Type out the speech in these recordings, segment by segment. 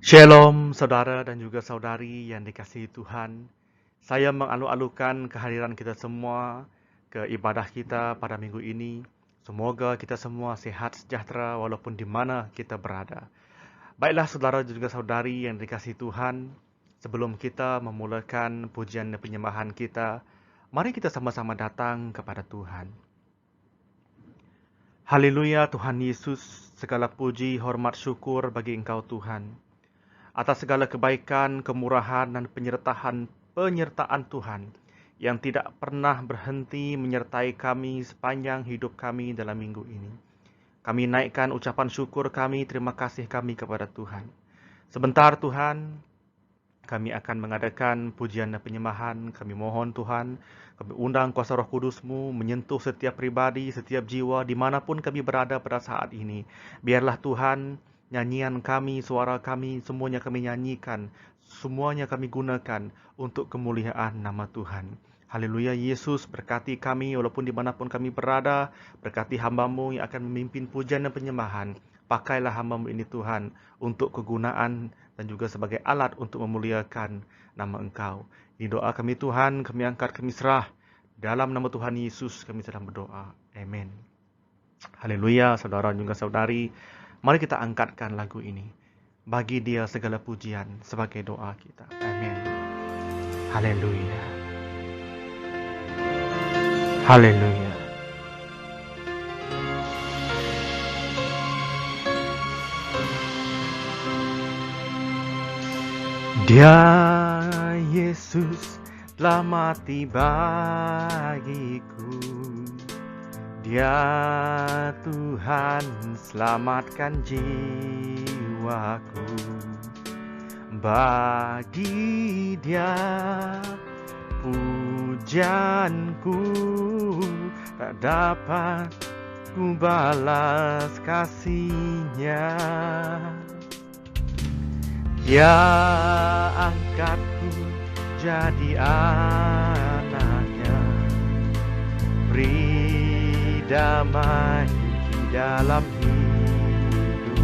Shalom saudara dan juga saudari yang dikasihi Tuhan. Saya mengalu-alukan kehadiran kita semua ke ibadah kita pada minggu ini. Semoga kita semua sehat sejahtera walaupun di mana kita berada. Baiklah saudara dan juga saudari yang dikasihi Tuhan, sebelum kita memulakan pujian dan penyembahan kita, mari kita sama-sama datang kepada Tuhan. Haleluya Tuhan Yesus, segala puji, hormat, syukur bagi Engkau Tuhan. Atas segala kebaikan, kemurahan, dan penyertaan Tuhan yang tidak pernah berhenti menyertai kami sepanjang hidup kami dalam minggu ini. Kami naikkan ucapan syukur kami, terima kasih kami kepada Tuhan. Sebentar Tuhan, kami akan mengadakan pujian dan penyembahan. Kami mohon Tuhan, kami undang kuasa Roh Kudus-Mu menyentuh setiap pribadi, setiap jiwa, dimanapun kami berada pada saat ini. Biarlah Tuhan, nyanyian kami, suara kami, semuanya kami nyanyikan, semuanya kami gunakan untuk kemuliaan nama Tuhan. Haleluya Yesus, berkati kami walaupun dimanapun kami berada, berkati hamba-Mu yang akan memimpin pujian dan penyembahan. Pakailah hamba-Mu ini Tuhan untuk kegunaan dan juga sebagai alat untuk memuliakan nama Engkau. Ini doa kami Tuhan, kami angkat, kami serah. Dalam nama Tuhan Yesus kami sedang berdoa. Amin. Haleluya saudara dan juga saudari. Mari kita angkatkan lagu ini. Bagi Dia segala pujian sebagai doa kita. Amin. Haleluya. Haleluya. Dia Yesus telah mati bagiku. Dia Tuhan selamatkan jiwaku. Bagi Dia pujianku, tak dapat ku balas kasih-Nya. Dia angkatku jadi anaknya, beri damai di dalam hidup.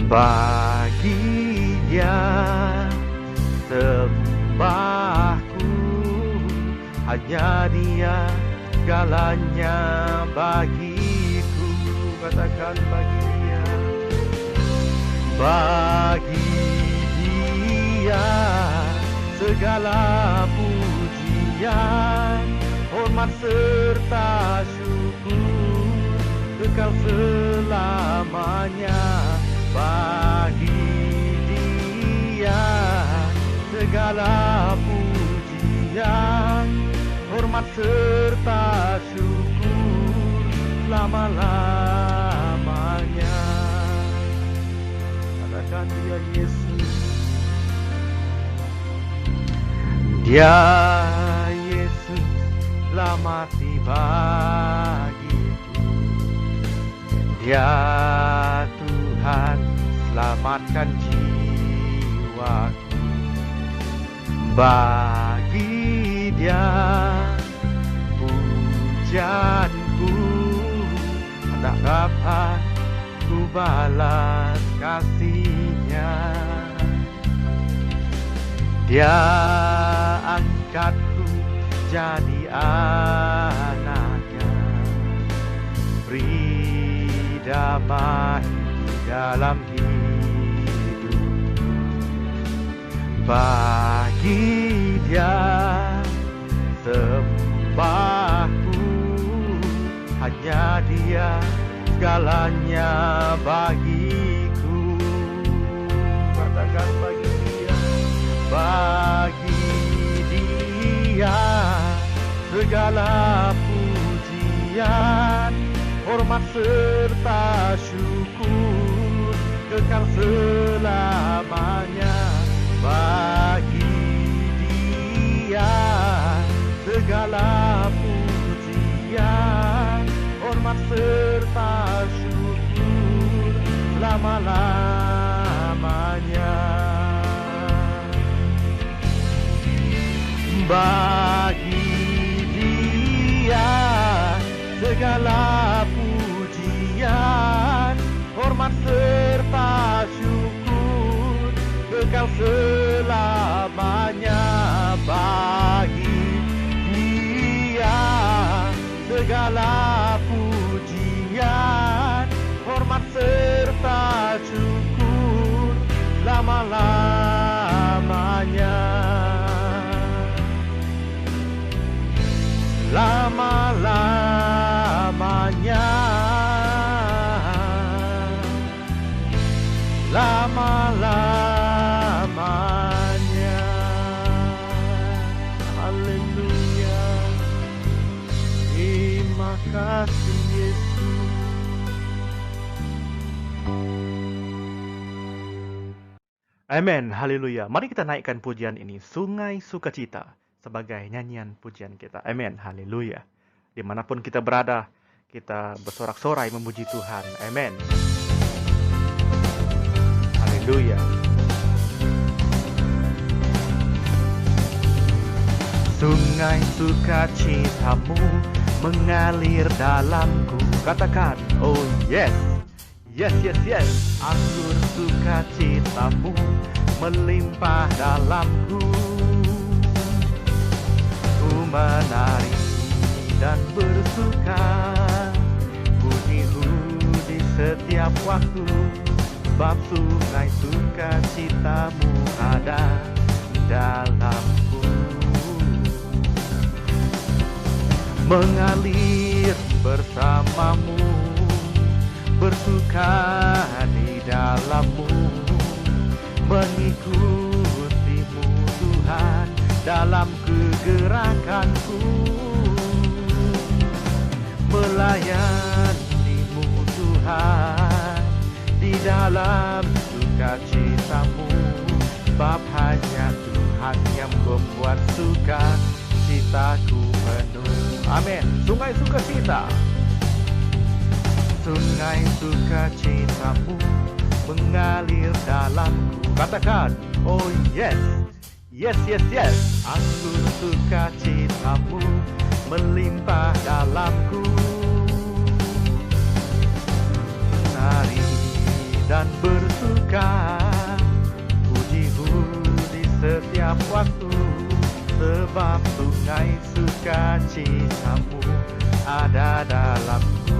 Bagi Dia sembahku, hanya Dia segalanya bagiku. Katakan bagi Dia. Bagi Dia segala pujian, hormat serta syukur kekal selamanya. Bagi Dia segala pujian, hormat serta syukur selama-lamanya. Katakan Dia Yesus. Dia Yesus telah mati bagiku. Dia Tuhan selamatkan jiwaku. Bagi Dia pujianku, tak dapat ku balas kasih-Nya. Dia angkatku jadi anaknya, beri damai di dalam hidup. Bagi Dia sembahku, hanya Dia segalanya bagiku. Katakan bagi Dia. Bagi Dia segala pujian, hormat serta syukur kekal selamanya. Bagi Dia segala pujian, hormat serta syukur selama-lamanya. Bagi Dia segala pujian, hormat serta syukur kekal selamanya. Bagi Dia segala pujian, hormat serta syukur lama-lamanya. Lama-lamanya, lama-lamanya. Haleluya. Terima kasih Yesus. Amin. Haleluya. Mari kita naikkan pujian ini, Sungai Sukacita, sebagai nyanyian pujian kita. Amin. Haleluya. Dimanapun kita berada, kita bersorak-sorai memuji Tuhan. Amin. Haleluya. Sungai sukacitamu mengalir dalamku. Katakan, oh yes. Yes, yes, yes. Anggur sukacitamu melimpah dalamku. Ku menari dan bersuka, pujiku di setiap waktu, sebab sungai sukacitamu ada dalamku. Mengalir bersamamu, bersuka di dalammu, mengikutimu Tuhan dalam kegerakanku, melayanimu Tuhan di dalam sukacitamu, sebab hanya Tuhan yang membuat sukacitaku penuh. Amin. Sungai sukacita. Sungai sukacitamu mengalir dalamku. Katakan, oh yes. Yes, yes, yes. Anggur sukacitamu melimpah dalamku. Menari dan bersuka, pujiku di setiap waktu, sebab sungai sukacitamu ada dalamku.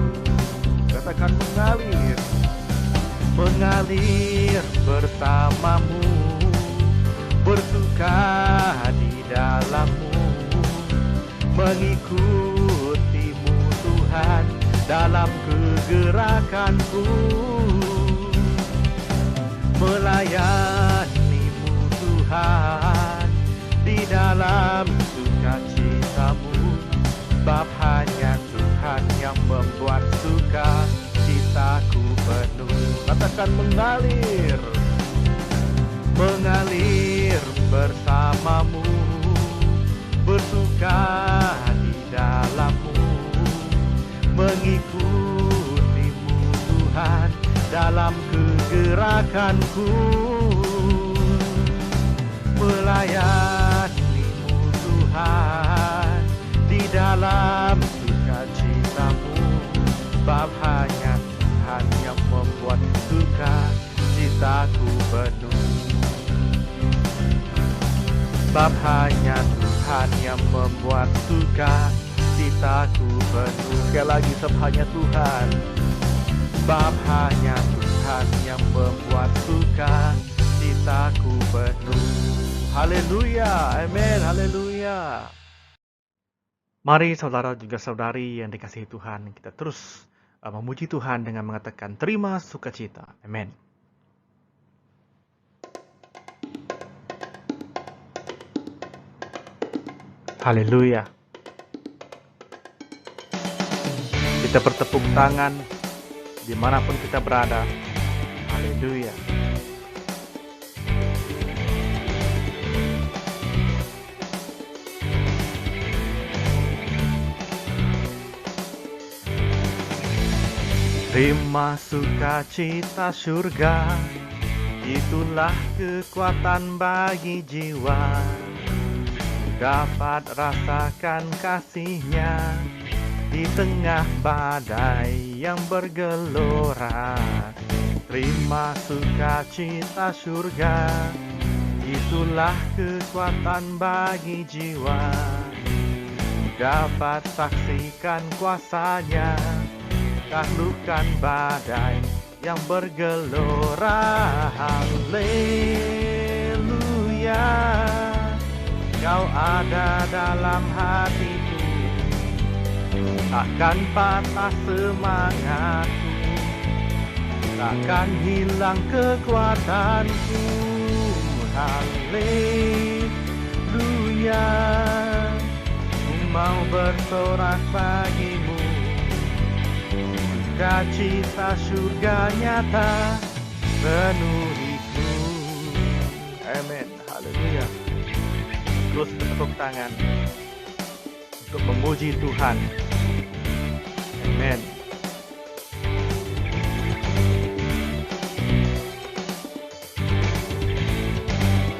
Katakan mengalir, mengalir bersamamu, bersuka di dalammu, mengikutimu Tuhan dalam kegerakanku, melayanimu Tuhan di dalam sukacitamu, sebab hanya Tuhan yang membuat sukacitaku penuh. Katakan mengalir, mengalir bersamamu, bersuka di dalammu, mengikutimu Tuhan dalam kegerakanku, melayanimu Tuhan di dalam sukacitamu, sebab hanya Tuhan yang membuat sukacitaku penuh. Sebab hanya Tuhan yang membuat sukacitaku penuh. Sekali lagi, sebab hanya Tuhan. Sebab hanya Tuhan yang membuat sukacitaku penuh. Haleluya, amin, haleluya. Mari saudara juga saudari yang dikasihi Tuhan, kita terus memuji Tuhan dengan mengatakan terima sukacita. Amin. Haleluya. Kita bertepuk tangan dimanapun kita berada. Haleluya. Terima sukacita surga, itulah kekuatan bagi jiwa. Dapat rasakan kasih-Nya di tengah badai yang bergelora. Terima sukacita surga, Itulah kekuatan bagi jiwa, dapat saksikan kuasanya, taklukkan badai yang bergelora. Haleluya, Kau ada dalam hatiku, takkan patah semangatku, takkan hilang kekuatanku. Haleluya, ku mau bersorak bagimu, sukacita surga nyata penuhiku. Amin. Haleluya. Terus bertepuk tangan untuk memuji Tuhan. Amin.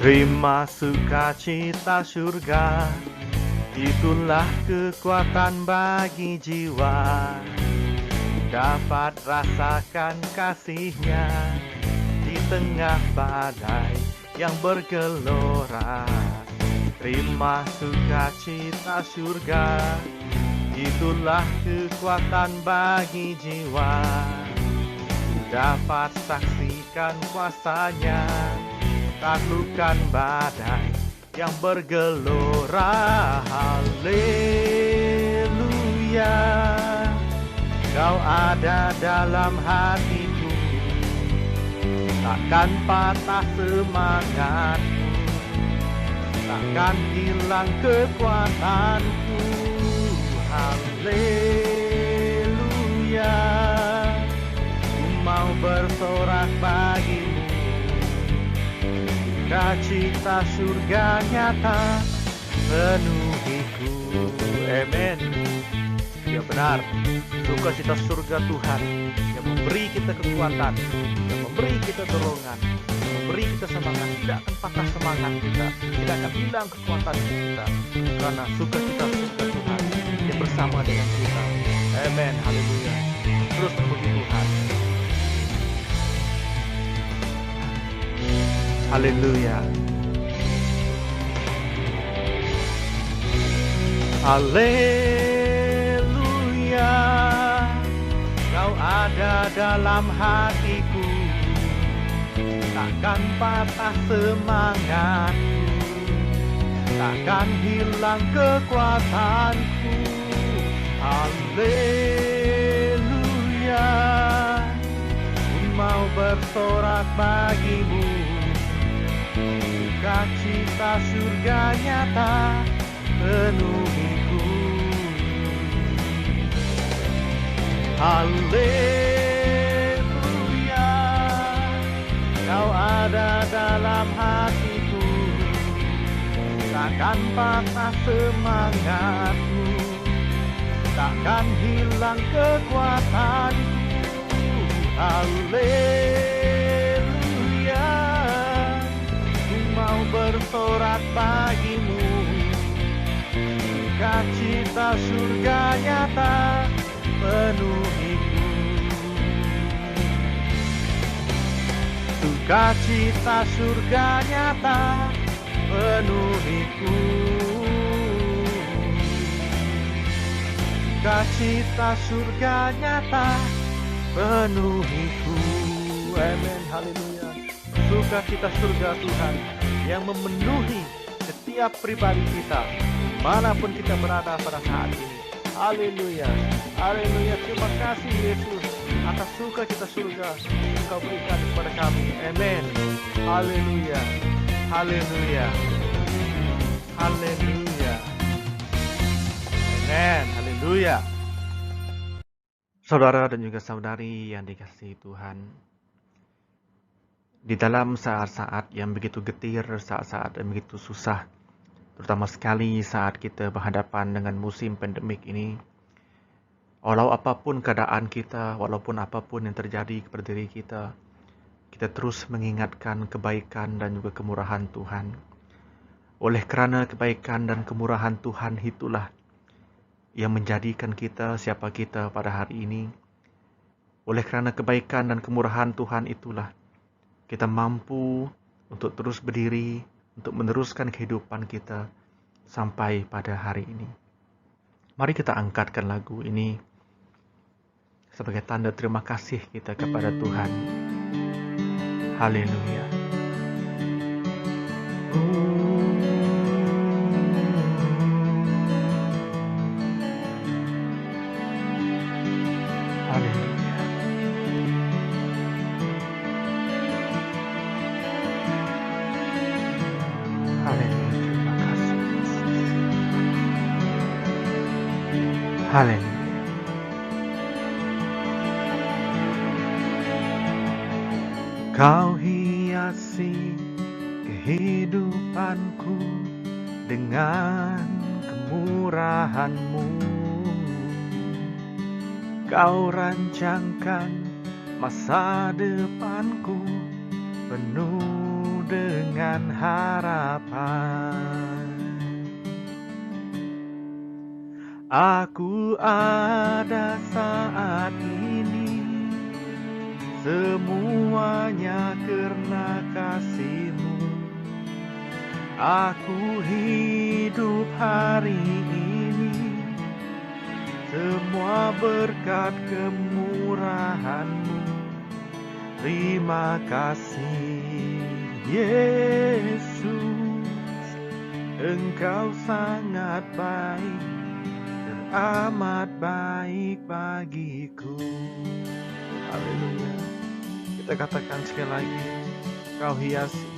Terima sukacita surga, itulah kekuatan bagi jiwa, dapat rasakan kasih-Nya di tengah badai yang bergelora. Terima sukacita surga, itulah kekuatan bagi jiwa, dapat saksikan kuasa-Nya, taklukkan badai yang bergelora. Haleluya, Kau ada dalam hatiku, takkan patah semangatku, takkan hilang kekuatanku. Haleluya, ku mau bersorak bagimu, sukacita surga nyata penuhiku. Amin. Ya benar, sukacita surga Tuhan yang memberi kita kekuatan, yang memberi kita dorongan, yang memberi kita semangat. Tidak akan patah semangat kita, tidak akan hilang kekuatan kita, karena sukacita surga Tuhan yang bersama dengan kita. Amin. Haleluya. Terus memuji Tuhan. Haleluya. Haleluya, Kau ada dalam hatiku, takkan patah semangatku, takkan hilang kekuatanku. Haleluya, ku mau bersorak bagimu, sukacita surga nyata penuhiku. Haleluya, Kau ada dalam hatiku, takkan patah semangatku, takkan hilang kekuatanku. Haleluya, ku mau bersorak bagimu, sukacita surga nyata penuhiku. Sukacita surga nyata penuhiku. Sukacita surga nyata penuhiku. Amin. Haleluya. Sukacita surga Tuhan yang memenuhi setiap pribadi kita, manapun kita berada pada saat ini. Haleluya. Haleluya. Terima kasih Yesus atas sukacita surga yang Kau berikan kepada kami. Amin. Haleluya. Haleluya. Haleluya. Amin. Haleluya. Saudara dan juga saudari yang dikasihi Tuhan, di dalam saat-saat yang begitu getir, saat-saat yang begitu susah, terutama sekali saat kita berhadapan dengan musim pandemik ini, walau apapun keadaan kita, walaupun apapun yang terjadi kepada diri kita terus mengingatkan kebaikan dan juga kemurahan Tuhan. Oleh kerana kebaikan dan kemurahan Tuhan itulah yang menjadikan kita siapa kita pada hari ini. Oleh kerana kebaikan dan kemurahan Tuhan itulah kita mampu untuk terus berdiri, untuk meneruskan kehidupan kita sampai pada hari ini. Mari kita angkatkan lagu ini sebagai tanda terima kasih kita kepada Tuhan. Haleluya. Haleluya. Haleluya. Terima kasih Yesus. Haleluya. Kau hiasi kehidupanku dengan kemurahan-Mu. Kau rancangkan masa depanku penuh dengan harapan. Aku ada saat ini, semuanya karena kasih-Mu. Aku hidup hari ini, semua berkat kemurahan-Mu. Terima kasih Yesus, Engkau sangat baik, teramat baik bagiku. Haleluya. Kita katakan sekali lagi, Kau hiasi.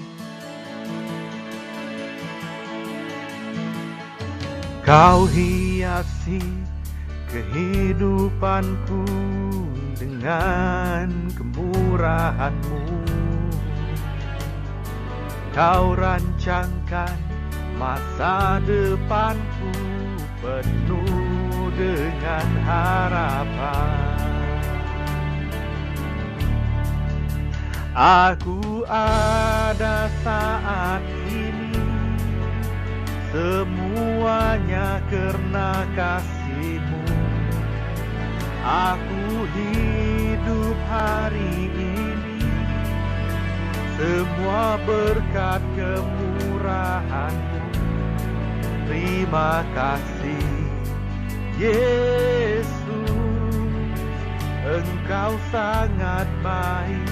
Kau hiasi kehidupanku dengan kemurahan-Mu. Kau rancangkan masa depanku penuh dengan harapan. Aku ada saat ini, semuanya karena kasih-Mu. Aku hidup hari ini, semua berkat kemurahan-Mu. Terima kasih Yesus, Engkau sangat baik,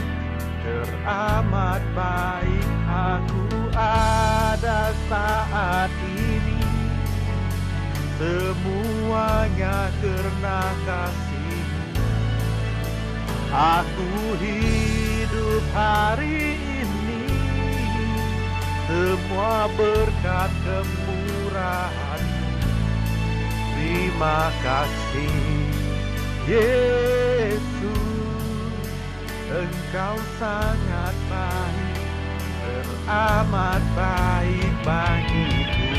teramat baik. Aku ada saat ini, semuanya karena kasih-Mu. Aku hidup hari ini, semua berkat kemurahan-Mu. Terima kasih Yesus, Engkau sangat baik, teramat baik bagiku.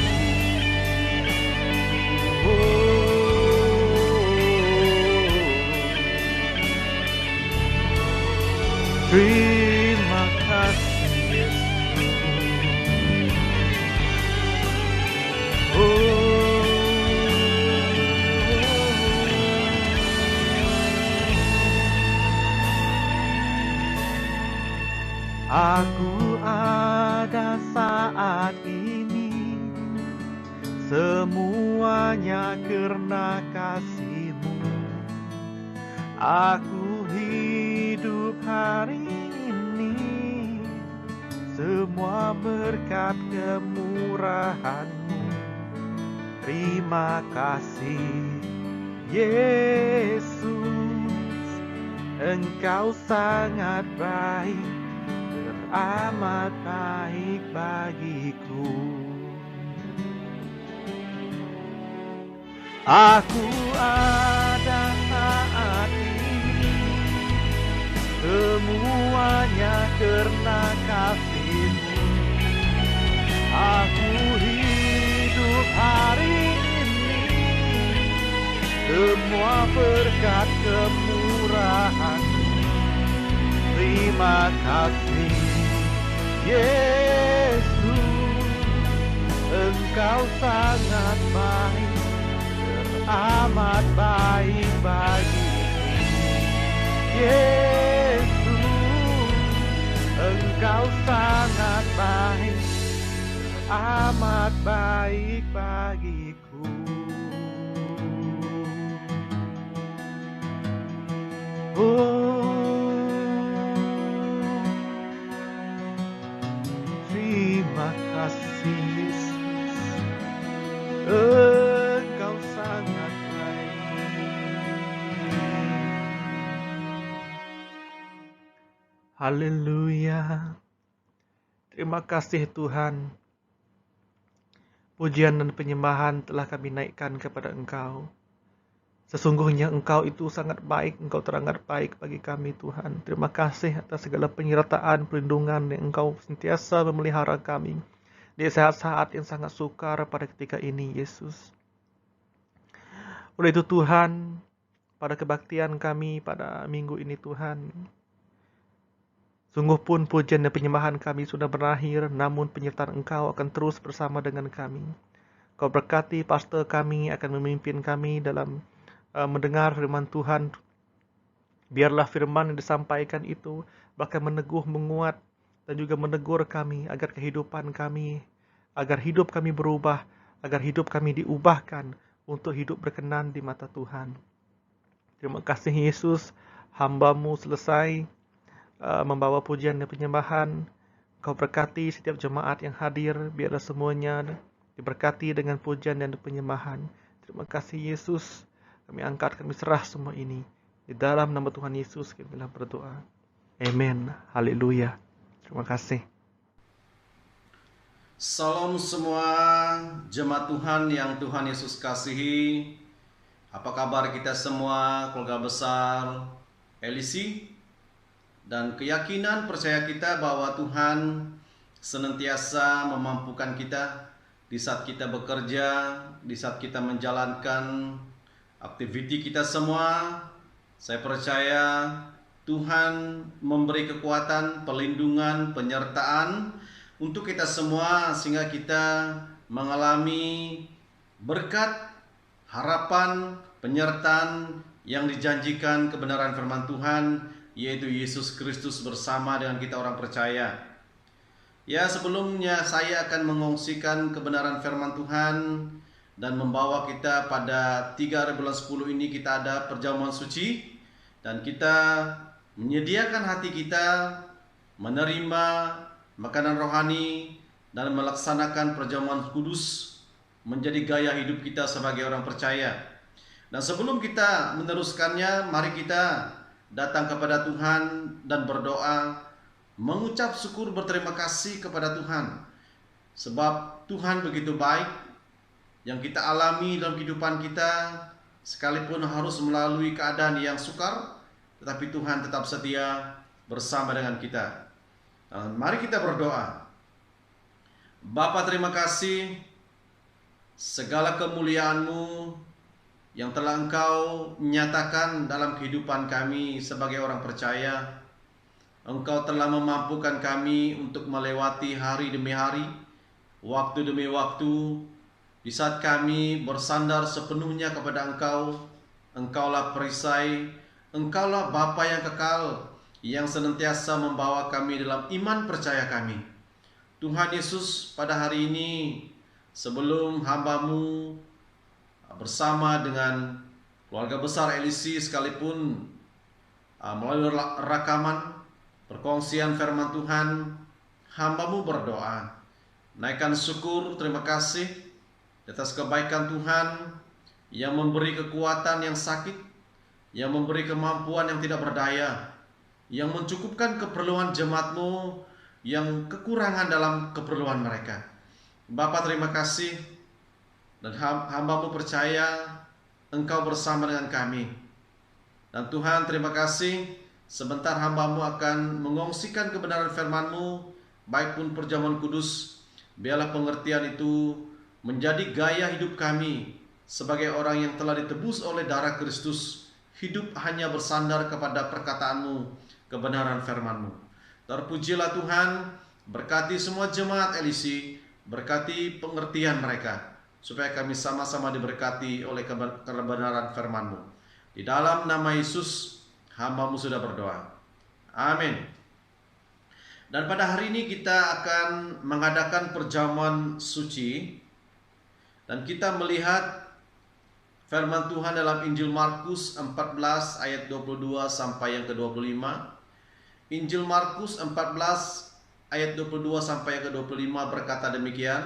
Terima kasih Yesus. Aku ada saat ini, semuanya karena kasih-Mu. Aku hidup hari ini, semua berkat kemurahan-Mu. Terima kasih Yesus, Engkau sangat baik, teramat baik bagiku. Aku ada saat ini, semuanya karena kasih-Mu. Aku hidup hari ini, semua berkat kemurahan-Mu. Terima kasih Yesus, Engkau sangat baik, teramat baik bagiku. Yesus, Engkau sangat baik, amat baik bagiku. Terima kasih Yesus, Engkau sangat baik. Haleluya. Terima kasih Tuhan. Pujian dan penyembahan telah kami naikkan kepada Engkau. Sesungguhnya Engkau itu sangat baik, Engkau teramat baik bagi kami Tuhan. Terima kasih atas segala penyertaan, perlindungan yang Engkau sentiasa memelihara kami di saat-saat yang sangat sukar pada ketika ini, Yesus. Oleh itu Tuhan, pada kebaktian kami pada minggu ini Tuhan, sungguh pun pujian dan penyembahan kami sudah berakhir, namun penyertaan Engkau akan terus bersama dengan kami. Kau berkati pastor kami akan memimpin kami dalam mendengar firman Tuhan. Biarlah firman yang disampaikan itu bahkan meneguh, menguat, dan juga menegur kami agar kehidupan kami, agar hidup kami berubah, agar hidup kami diubahkan untuk hidup berkenan di mata Tuhan. Terima kasih Yesus, hamba-Mu selesai membawa pujian dan penyembahan. Kau berkati setiap jemaat yang hadir, biarlah semuanya diberkati dengan pujian dan penyembahan. Terima kasih Yesus. Kami angkat, kami serah semua ini. Di dalam nama Tuhan Yesus kami telah berdoa. Amin. Haleluya. Terima kasih. Salam semua jemaat Tuhan yang Tuhan Yesus kasihi. Apa kabar kita semua, keluarga besar LC? Dan keyakinan percaya kita bahwa Tuhan senantiasa memampukan kita di saat kita bekerja, di saat kita menjalankan aktiviti kita semua. Saya percaya Tuhan memberi kekuatan, perlindungan, penyertaan untuk kita semua sehingga kita mengalami berkat, harapan, penyertaan yang dijanjikan kebenaran firman Tuhan, yaitu Yesus Kristus bersama dengan kita orang percaya. Ya, sebelumnya saya akan mengongsikan kebenaran firman Tuhan dan membawa kita pada 3 hari bulan 10 ini kita ada perjamuan suci, dan kita menyediakan hati kita menerima makanan rohani dan melaksanakan perjamuan kudus menjadi gaya hidup kita sebagai orang percaya. Dan sebelum kita meneruskannya, mari kita datang kepada Tuhan dan berdoa, mengucap syukur, berterima kasih kepada Tuhan. Sebab Tuhan begitu baik. Yang kita alami dalam kehidupan kita, sekalipun harus melalui keadaan yang sukar, tetapi Tuhan tetap setia bersama dengan kita. Dan mari kita berdoa. Bapa, terima kasih segala kemuliaan-Mu yang telah Engkau nyatakan dalam kehidupan kami sebagai orang percaya. Engkau telah memampukan kami untuk melewati hari demi hari, waktu demi waktu. Di saat kami bersandar sepenuhnya kepada Engkau, Engkaulah perisai, Engkaulah Bapa yang kekal, yang senantiasa membawa kami dalam iman percaya kami. Tuhan Yesus, pada hari ini, sebelum hamba-Mu bersama dengan keluarga besar LC sekalipun melalui rekaman perkongsian firman Tuhan, hamba-Mu berdoa, naikkan syukur, terima kasih atas kebaikan Tuhan yang memberi kekuatan yang sakit, yang memberi kemampuan yang tidak berdaya, yang mencukupkan keperluan jemaat-Mu yang kekurangan dalam keperluan mereka. Bapa, terima kasih, dan hamba-Mu percaya Engkau bersama dengan kami. Dan Tuhan, terima kasih, sebentar hamba-Mu akan mengongsikan kebenaran firman-Mu, baik pun perjamuan kudus. Biarlah pengertian itu menjadi gaya hidup kami sebagai orang yang telah ditebus oleh darah Kristus, hidup hanya bersandar kepada perkataan-Mu, kebenaran firman-Mu. Terpujilah Tuhan, berkati semua jemaat LC, berkati pengertian mereka, supaya kami sama-sama diberkati oleh kebenaran firman-Mu. Di dalam nama Yesus, hamba-Mu sudah berdoa. Amin. Dan pada hari ini kita akan mengadakan perjamuan suci, dan kita melihat firman Tuhan dalam Injil Markus 14 ayat 22 sampai yang ke-25. Injil Markus 14 ayat 22 sampai yang ke-25 berkata demikian.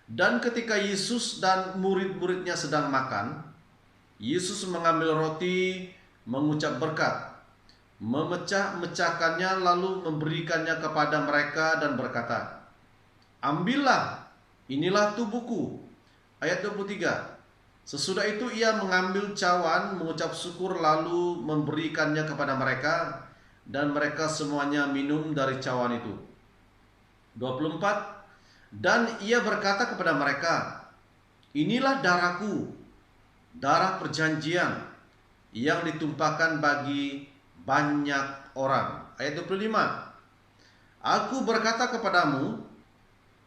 Dan ketika Yesus dan murid-muridnya sedang makan, Yesus mengambil roti, mengucap berkat, memecah-mecahkannya, lalu memberikannya kepada mereka dan berkata, "Ambillah, inilah tubuhku." Ayat 23. Sesudah itu ia mengambil cawan, mengucap syukur, lalu memberikannya kepada mereka, dan mereka semuanya minum dari cawan itu. 24. Dan ia berkata kepada mereka, "Inilah darahku, darah perjanjian, yang ditumpahkan bagi banyak orang." Ayat 25. Aku berkata kepadamu,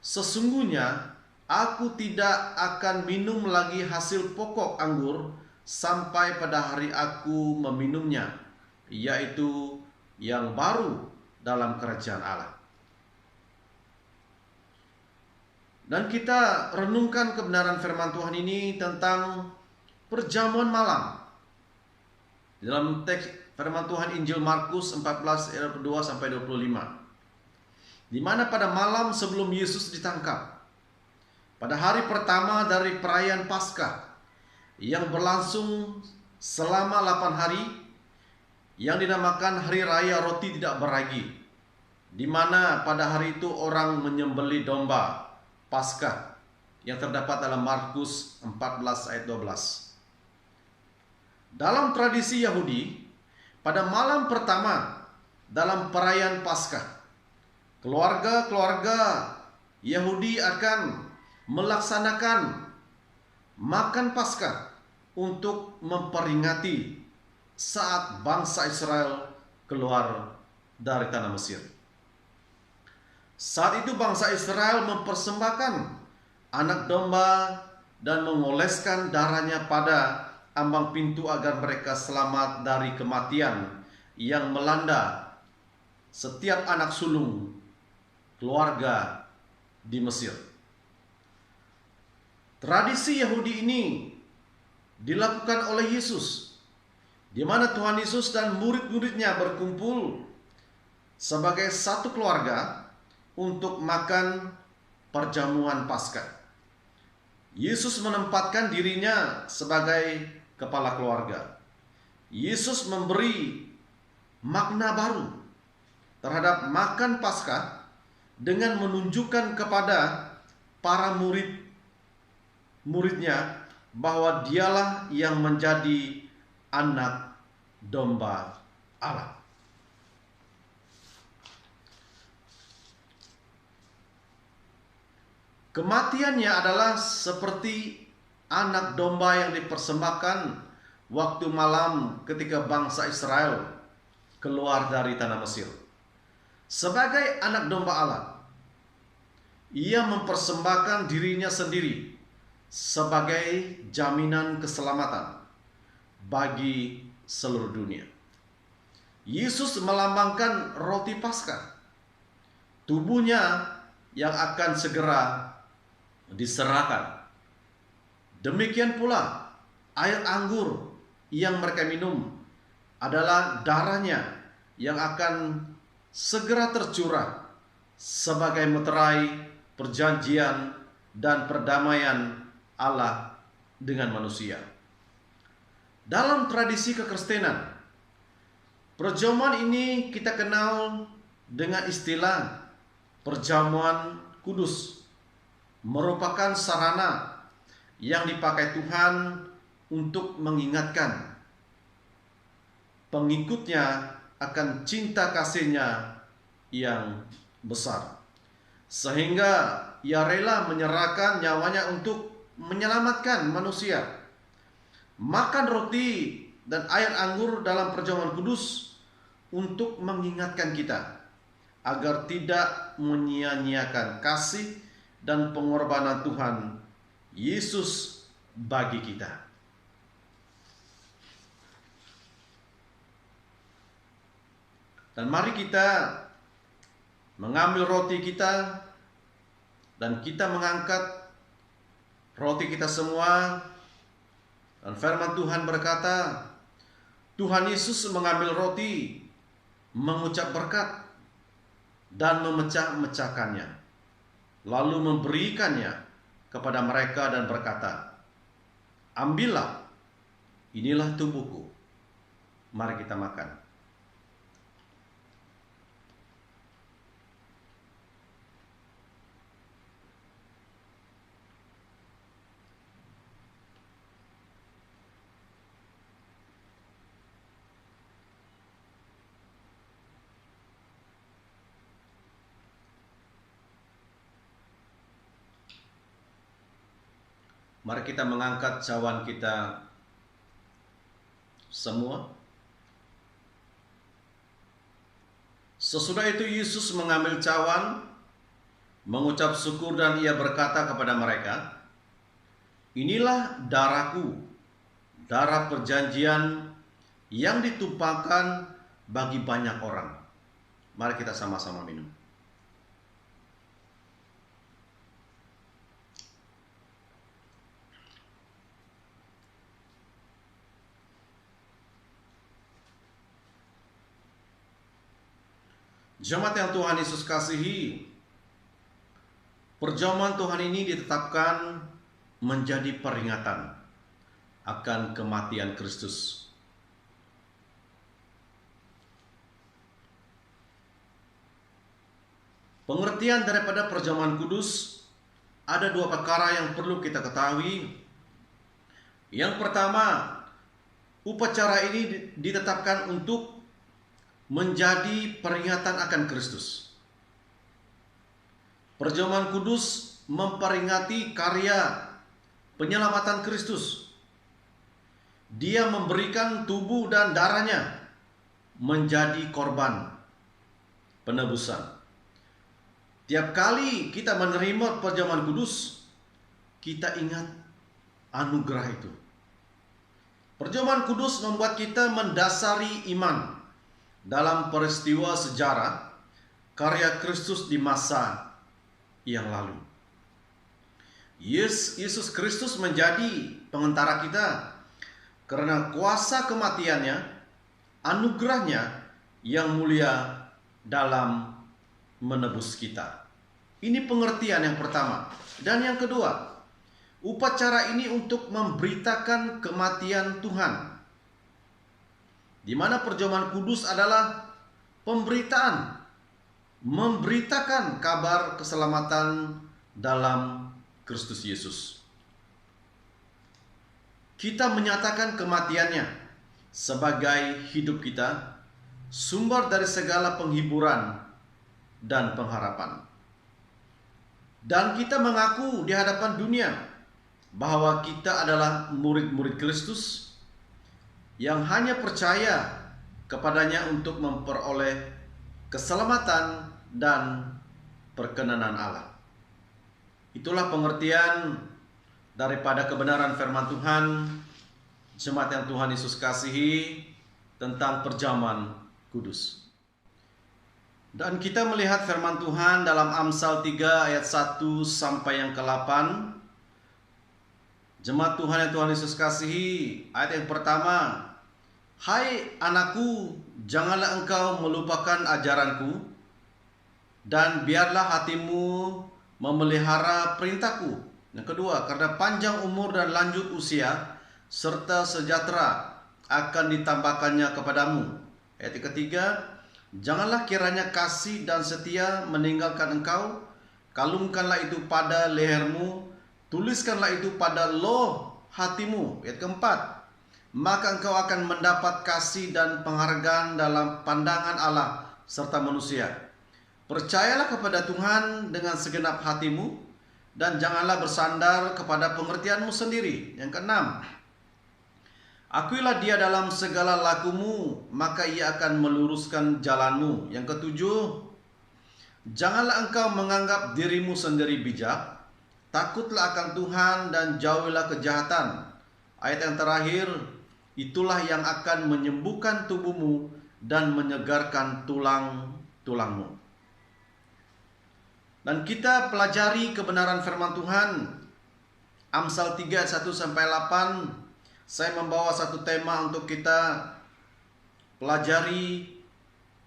sesungguhnya aku tidak akan minum lagi hasil pokok anggur sampai pada hari aku meminumnya, yaitu yang baru dalam kerajaan Allah. Dan kita renungkan kebenaran firman Tuhan ini tentang perjamuan malam. Dalam teks firman Tuhan Injil Markus 14 ayat 2 sampai 25. Di mana pada malam sebelum Yesus ditangkap, pada hari pertama dari perayaan Paskah yang berlangsung selama 8 hari, yang dinamakan Hari Raya Roti Tidak Beragi, di mana pada hari itu orang menyembelih domba Paskah yang terdapat dalam Markus 14 ayat 12. Dalam tradisi Yahudi, pada malam pertama dalam perayaan Paskah, keluarga-keluarga Yahudi akan melaksanakan makan Paskah untuk memperingati saat bangsa Israel keluar dari tanah Mesir. Saat itu bangsa Israel mempersembahkan anak domba dan mengoleskan darahnya pada ambang pintu agar mereka selamat dari kematian yang melanda setiap anak sulung keluarga di Mesir. Tradisi Yahudi ini dilakukan oleh Yesus, di mana Tuhan Yesus dan murid-muridnya berkumpul sebagai satu keluarga untuk makan perjamuan Paskah. Yesus menempatkan dirinya sebagai kepala keluarga. Yesus memberi makna baru terhadap makan Paskah dengan menunjukkan kepada para muridnya bahwa dialah yang menjadi anak domba Allah. Kematiannya adalah seperti anak domba yang dipersembahkan waktu malam ketika bangsa Israel keluar dari tanah Mesir. Sebagai anak domba Allah, ia mempersembahkan dirinya sendiri sebagai jaminan keselamatan bagi seluruh dunia. Yesus melambangkan roti Paskah, tubuhnya yang akan segera diserahkan. Demikian pula air anggur yang mereka minum adalah darahnya yang akan segera tercurah sebagai meterai perjanjian dan perdamaian Allah dengan manusia. Dalam tradisi kekristenan, perjamuan ini kita kenal dengan istilah perjamuan kudus, merupakan sarana yang dipakai Tuhan untuk mengingatkan pengikutnya akan cinta kasih-Nya yang besar, sehingga ia rela menyerahkan nyawanya untuk menyelamatkan manusia. Makan roti dan air anggur dalam perjamuan kudus untuk mengingatkan kita agar tidak menyia-nyiakan kasih dan pengorbanan Tuhan Yesus bagi kita. Dan mari kita mengambil roti kita, dan kita mengangkat roti kita semua. Dan firman Tuhan berkata, Tuhan Yesus mengambil roti, mengucap berkat, dan memecah-mecahkannya, lalu memberikannya kepada mereka dan berkata, ambillah, inilah tubuhku, mari kita makan. Mari kita mengangkat cawan kita semua. Sesudah itu Yesus mengambil cawan, mengucap syukur, dan ia berkata kepada mereka, inilah darahku, darah perjanjian yang ditumpahkan bagi banyak orang. Mari kita sama-sama minum. Jemaat yang Tuhan Yesus kasihi, perjamuan Tuhan ini ditetapkan menjadi peringatan akan kematian Kristus. Pengertian daripada perjamuan kudus, ada dua perkara yang perlu kita ketahui. Yang pertama, upacara ini ditetapkan untuk menjadi peringatan akan Kristus. Perjamuan kudus memperingati karya penyelamatan Kristus. Dia memberikan tubuh dan darahnya menjadi korban penebusan. Tiap kali kita menerima perjamuan kudus, kita ingat anugerah itu. Perjamuan kudus membuat kita mendasari iman dalam peristiwa sejarah karya Kristus di masa yang lalu. Yesus Kristus menjadi pengantara kita karena kuasa kematiannya, anugerahnya yang mulia dalam menebus kita. Ini pengertian yang pertama. Dan yang kedua, upacara ini untuk memberitakan kematian Tuhan, di mana perjamuan kudus adalah pemberitaan, memberitakan kabar keselamatan dalam Kristus Yesus. Kita menyatakan kematiannya sebagai hidup kita, sumber dari segala penghiburan dan pengharapan. Dan kita mengaku di hadapan dunia bahwa kita adalah murid-murid Kristus yang hanya percaya kepadanya untuk memperoleh keselamatan dan perkenanan Allah. Itulah pengertian daripada kebenaran firman Tuhan, jemaat yang Tuhan Yesus kasihi, tentang perjamuan kudus. Dan kita melihat firman Tuhan dalam Amsal 3 ayat 1 sampai yang ke-8. Jemaat Tuhan yang Tuhan Yesus kasihi, ayat yang pertama, hai anakku, janganlah engkau melupakan ajaranku, dan biarlah hatimu memelihara perintahku. Yang kedua, karena panjang umur dan lanjut usia, serta sejahtera akan ditambahkannya kepadamu. Ayat yang ketiga, janganlah kiranya kasih dan setia meninggalkan engkau, kalungkanlah itu pada lehermu, tuliskanlah itu pada loh hatimu. Ayat keempat, maka engkau akan mendapat kasih dan penghargaan dalam pandangan Allah serta manusia. Percayalah kepada Tuhan dengan segenap hatimu, dan janganlah bersandar kepada pengertianmu sendiri. Yang keenam, akuilah dia dalam segala lakumu, maka ia akan meluruskan jalanmu. Yang ketujuh, janganlah engkau menganggap dirimu sendiri bijak, takutlah akan Tuhan dan jauhilah kejahatan. Ayat yang terakhir, itulah yang akan menyembuhkan tubuhmu dan menyegarkan tulang-tulangmu. Dan kita pelajari kebenaran firman Tuhan. Amsal 3 ayat 1 sampai 8. Saya membawa satu tema untuk kita pelajari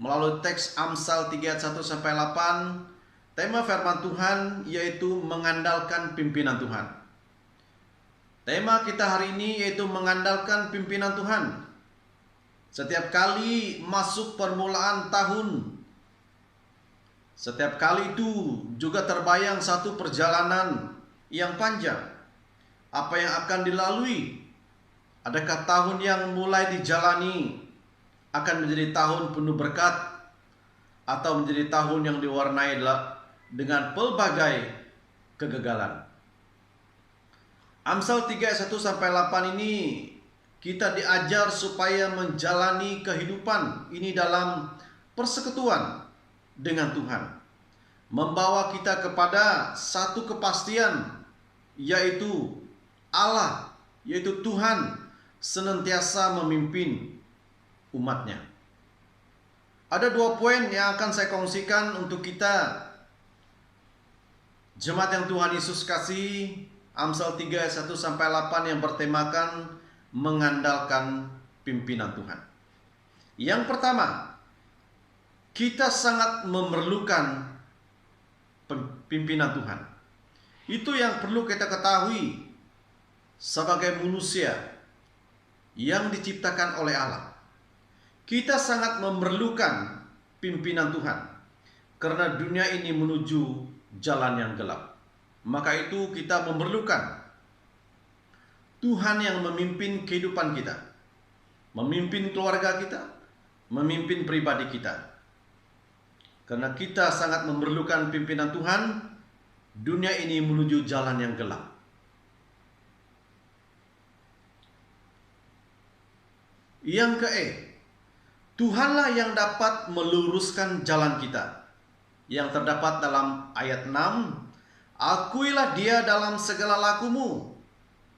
melalui teks Amsal 3 ayat 1 sampai 8. Tema firman Tuhan yaitu mengandalkan pimpinan Tuhan. Tema kita hari ini yaitu mengandalkan pimpinan Tuhan. Setiap kali masuk permulaan tahun, setiap kali itu juga terbayang satu perjalanan yang panjang. Apa yang akan dilalui? Adakah tahun yang mulai dijalani akan menjadi tahun penuh berkat, atau menjadi tahun yang diwarnai dengan pelbagai kegagalan? Amsal 3 ayat 1 sampai 8 ini kita diajar supaya menjalani kehidupan ini dalam persekutuan dengan Tuhan, membawa kita kepada satu kepastian, yaitu Allah, yaitu Tuhan senantiasa memimpin umatnya. Ada 2 poin yang akan saya kongsikan untuk kita, jemaat yang Tuhan Yesus kasih. Amsal 3 ayat 1 sampai 8 yang bertemakan mengandalkan pimpinan Tuhan. Yang pertama, kita sangat memerlukan pimpinan Tuhan. Itu yang perlu kita ketahui sebagai manusia yang diciptakan oleh Allah. Kita sangat memerlukan pimpinan Tuhan karena dunia ini menuju jalan yang gelap. Maka itu kita memerlukan Tuhan yang memimpin kehidupan kita, memimpin keluarga kita, memimpin pribadi kita. Karena kita sangat memerlukan pimpinan Tuhan, dunia ini menuju jalan yang gelap. Yang Tuhanlah yang dapat meluruskan jalan kita. Yang terdapat dalam ayat 6, akuilah Dia dalam segala lakumu,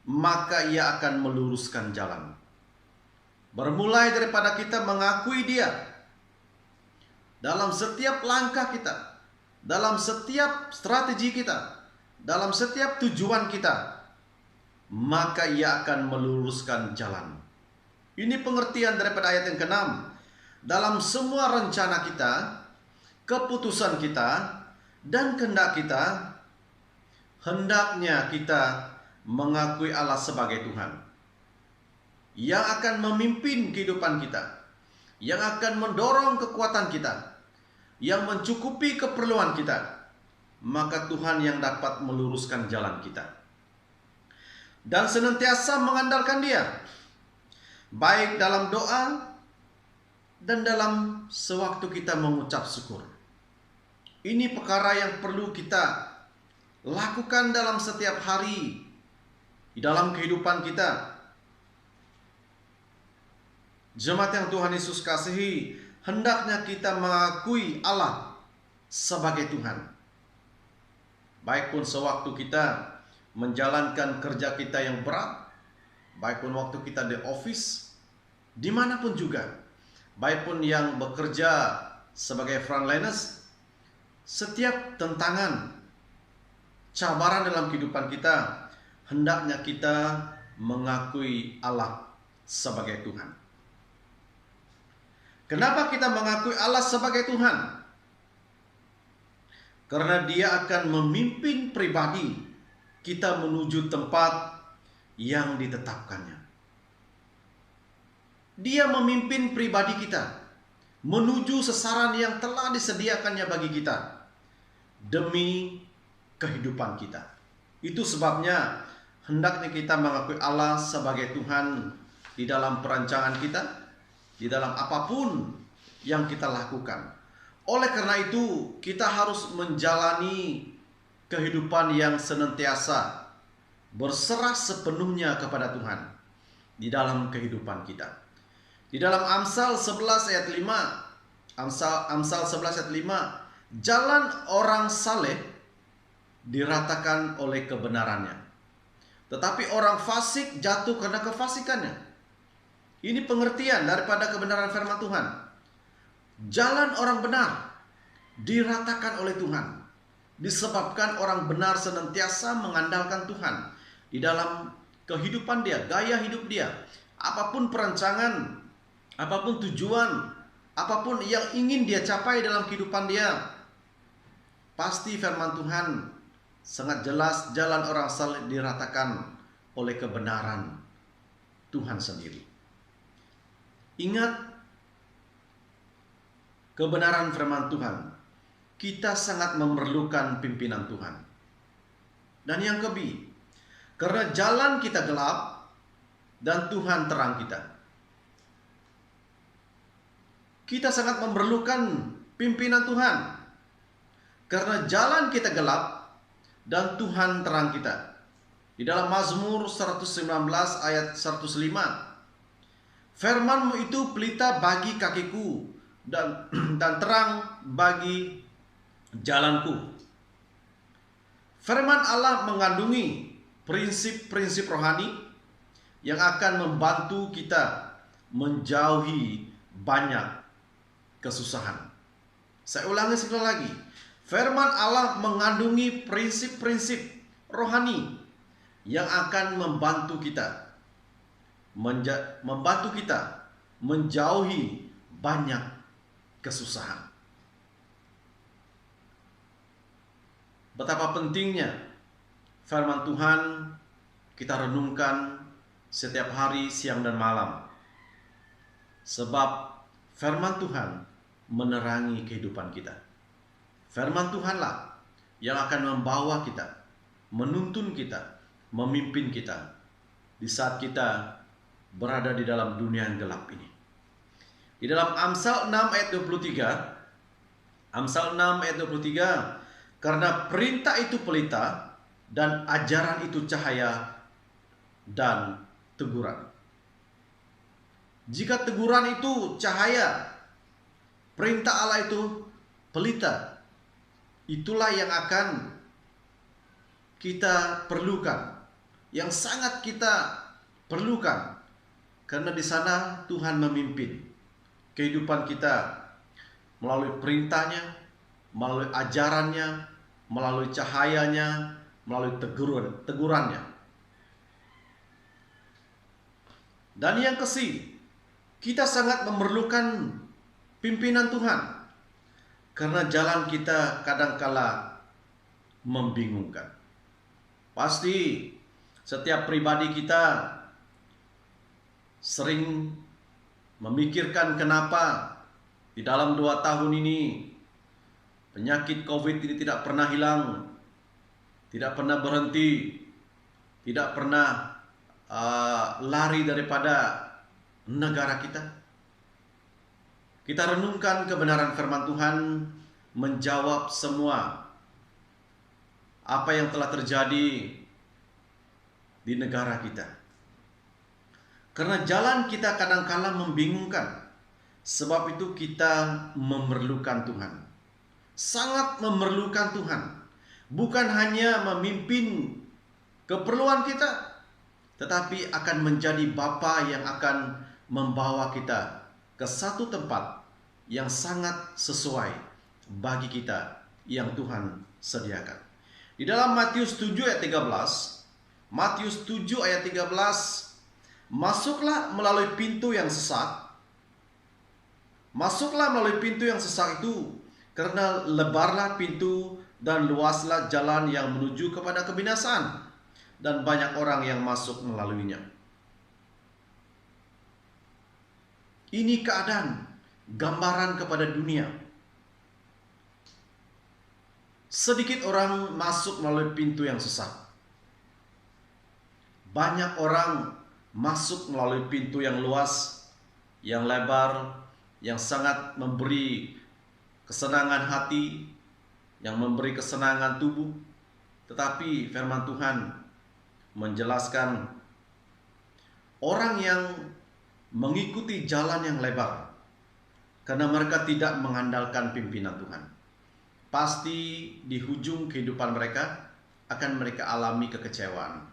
maka Ia akan meluruskan jalan. Bermulai daripada kita mengakui Dia dalam setiap langkah kita, dalam setiap strategi kita, dalam setiap tujuan kita, maka Ia akan meluruskan jalan. Ini pengertian daripada ayat yang ke-6. Dalam semua rencana kita, keputusan kita, dan kehendak kita, hendaknya kita mengakui Allah sebagai Tuhan yang akan memimpin kehidupan kita, yang akan mendorong kekuatan kita, yang mencukupi keperluan kita. Maka Tuhan yang dapat meluruskan jalan kita. Dan senantiasa mengandalkan Dia, baik dalam doa dan dalam sewaktu kita mengucap syukur. Ini perkara yang perlu kita lakukan dalam setiap hari di dalam kehidupan kita. Jemaat yang Tuhan Yesus kasihi, hendaknya kita mengakui Allah sebagai Tuhan. Baik pun sewaktu kita menjalankan kerja kita yang berat, baik pun waktu kita di office, dimanapun juga, baik pun yang bekerja sebagai frontliners, setiap tantangan, cabaran dalam kehidupan kita, hendaknya kita mengakui Allah sebagai Tuhan. Kenapa kita mengakui Allah sebagai Tuhan? Karena Dia akan memimpin pribadi kita menuju tempat yang ditetapkannya. Dia memimpin pribadi kita menuju sasaran yang telah disediakannya bagi kita demi kehidupan kita. Itu sebabnya hendaknya kita mengakui Allah sebagai Tuhan di dalam perancangan kita, di dalam apapun yang kita lakukan. Oleh karena itu, kita harus menjalani kehidupan yang senantiasa berserah sepenuhnya kepada Tuhan di dalam kehidupan kita. Di dalam Amsal 11 ayat 5, Amsal 11 ayat 5, jalan orang saleh diratakan oleh kebenarannya, tetapi orang fasik jatuh karena kefasikannya. Ini pengertian daripada kebenaran firman Tuhan. Jalan orang benar diratakan oleh Tuhan, disebabkan orang benar senantiasa mengandalkan Tuhan di dalam kehidupan dia, gaya hidup dia. Apapun perancangan, apapun tujuan, apapun yang ingin dia capai dalam kehidupan dia, pasti firman Tuhan sangat jelas, jalan orang saleh diratakan oleh kebenaran Tuhan sendiri. Ingat kebenaran firman Tuhan. Kita sangat memerlukan pimpinan Tuhan. Dan yang karena jalan kita gelap dan Tuhan terang kita. Kita sangat memerlukan pimpinan Tuhan. Karena jalan kita gelap dan Tuhan terang kita. Di dalam Mazmur 119 ayat 105. Firman-Mu itu pelita bagi kakiku dan terang bagi jalanku. Firman Allah mengandungi prinsip-prinsip rohani yang akan membantu kita menjauhi banyak kesusahan. Saya ulangi sekali lagi. Firman Allah mengandungi prinsip-prinsip rohani yang akan membantu kita menjauhi banyak kesusahan. Betapa pentingnya firman Tuhan kita renungkan setiap hari, siang dan malam. Sebab firman Tuhan menerangi kehidupan kita. Firman Tuhanlah yang akan membawa kita, menuntun kita, memimpin kita di saat kita berada di dalam dunia yang gelap ini. Di dalam Amsal 6 ayat 23, Amsal 6 ayat 23, karena perintah itu pelita dan ajaran itu cahaya dan teguran. Jika teguran itu cahaya, perintah Allah itu pelita, itulah yang akan kita perlukan, yang sangat kita perlukan. Karena di sana Tuhan memimpin kehidupan kita melalui perintahnya, melalui ajarannya, melalui cahayanya, melalui tegurannya. Dan yang kita sangat memerlukan pimpinan Tuhan. Karena jalan kita kadangkala membingungkan. Pasti setiap pribadi kita sering memikirkan kenapa di dalam 2 tahun ini penyakit COVID ini tidak pernah hilang, tidak pernah berhenti, tidak pernah lari daripada negara kita. Kita renungkan kebenaran firman Tuhan menjawab semua apa yang telah terjadi di negara kita. Karena jalan kita kadangkala membingungkan. Sebab itu kita memerlukan Tuhan. Sangat memerlukan Tuhan. Bukan hanya memimpin keperluan kita, tetapi akan menjadi Bapa yang akan membawa kita ke satu tempat yang sangat sesuai bagi kita yang Tuhan sediakan. Di dalam Matius 7 ayat 13, Matius 7 ayat 13, masuklah melalui pintu yang sesak. Masuklah melalui pintu yang sesak itu, karena lebarlah pintu dan luaslah jalan yang menuju kepada kebinasaan, dan banyak orang yang masuk melaluinya. Ini keadaan, gambaran kepada dunia. Sedikit orang masuk melalui pintu yang sesak. Banyak orang masuk melalui pintu yang luas, yang lebar, yang sangat memberi kesenangan hati, yang memberi kesenangan tubuh. Tetapi firman Tuhan menjelaskan orang yang mengikuti jalan yang lebar karena mereka tidak mengandalkan pimpinan Tuhan, pasti di ujung kehidupan mereka akan mereka alami kekecewaan.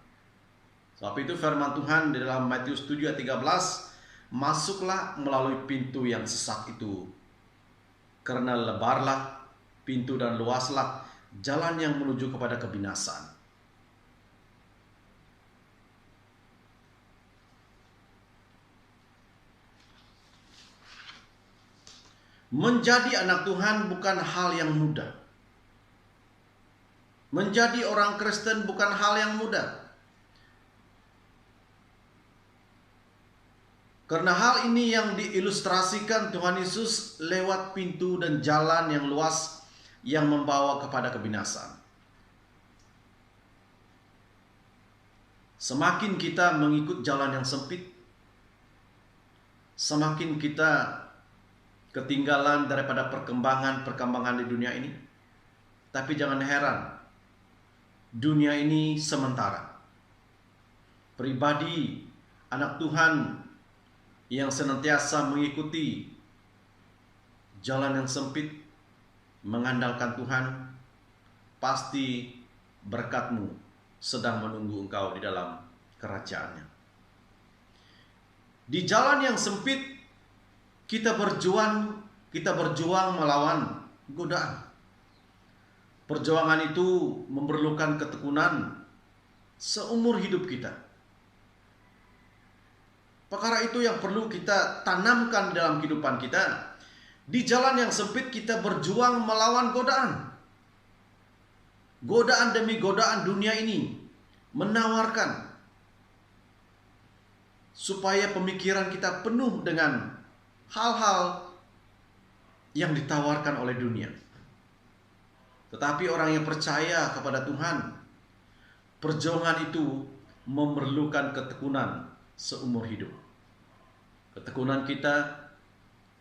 Sebab itu firman Tuhan di dalam Matius 7 ayat 13, masuklah melalui pintu yang sesak itu, karena lebarlah pintu dan luaslah jalan yang menuju kepada kebinasaan. Menjadi anak Tuhan bukan hal yang mudah. Menjadi orang Kristen bukan hal yang mudah. Karena hal ini yang diilustrasikan Tuhan Yesus lewat pintu dan jalan yang luas yang membawa kepada kebinasaan. Semakin kita mengikut jalan yang sempit, semakin kita ketinggalan daripada perkembangan di dunia ini. Tapi jangan heran, dunia ini sementara. Pribadi anak Tuhan yang senantiasa mengikuti jalan yang sempit, mengandalkan Tuhan, pasti berkat-Mu sedang menunggu engkau di dalam kerajaan-Nya. Di jalan yang sempit, kita berjuang melawan godaan. Perjuangan itu memerlukan ketekunan seumur hidup kita. Perkara itu yang perlu kita tanamkan dalam kehidupan kita. Di jalan yang sempit kita berjuang melawan godaan. Godaan demi godaan dunia ini menawarkan supaya pemikiran kita penuh dengan hal-hal yang ditawarkan oleh dunia. Tetapi orang yang percaya kepada Tuhan, perjuangan itu memerlukan ketekunan seumur hidup. Ketekunan kita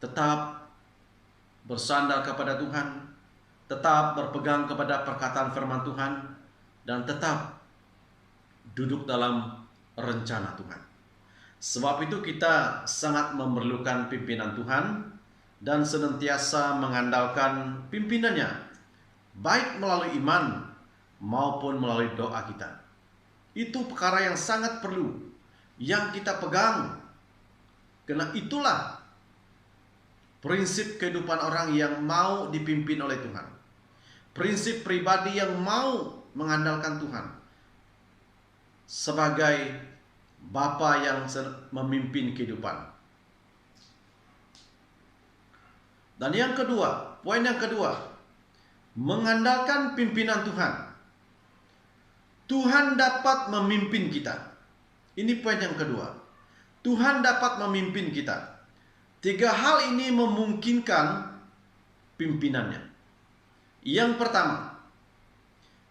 tetap bersandar kepada Tuhan, tetap berpegang kepada perkataan firman Tuhan, dan tetap duduk dalam rencana Tuhan. Sebab itu kita sangat memerlukan pimpinan Tuhan dan senantiasa mengandalkan pimpinannya, baik melalui iman maupun melalui doa kita. Itu perkara yang sangat perlu, yang kita pegang. Karena itulah prinsip kehidupan orang yang mau dipimpin oleh Tuhan. Prinsip pribadi yang mau mengandalkan Tuhan sebagai Bapa yang memimpin kehidupan. Dan yang kedua, poin yang kedua, mengandalkan pimpinan Tuhan. Tuhan dapat memimpin kita. Ini poin yang kedua. Tuhan dapat memimpin kita. 3 hal ini memungkinkan pimpinannya. Yang pertama,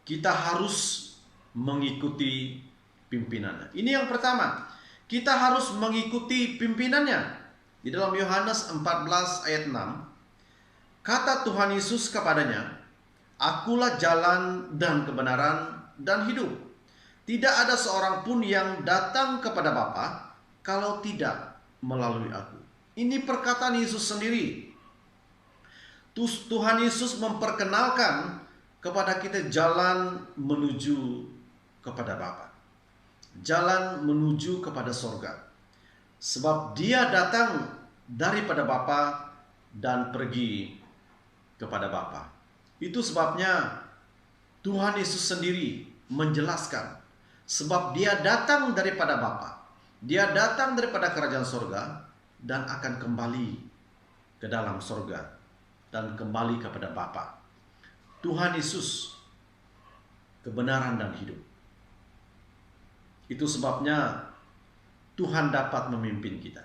kita harus mengikuti pimpinannya. Ini yang pertama, kita harus mengikuti pimpinannya. Di dalam Yohanes 14 ayat 6, kata Tuhan Yesus kepadanya, "Akulah jalan dan kebenaran dan hidup. Tidak ada seorang pun yang datang kepada Bapa kalau tidak melalui aku." Ini perkataan Yesus sendiri. Tuhan Yesus memperkenalkan kepada kita jalan menuju kepada Bapa. Jalan menuju kepada sorga. Sebab Dia datang daripada Bapa dan pergi kepada Bapa. Itu sebabnya Tuhan Yesus sendiri menjelaskan, sebab Dia datang daripada Bapa. Dia datang daripada kerajaan sorga dan akan kembali ke dalam sorga dan kembali kepada Bapa. Tuhan Yesus, kebenaran dan hidup. Itu sebabnya Tuhan dapat memimpin kita.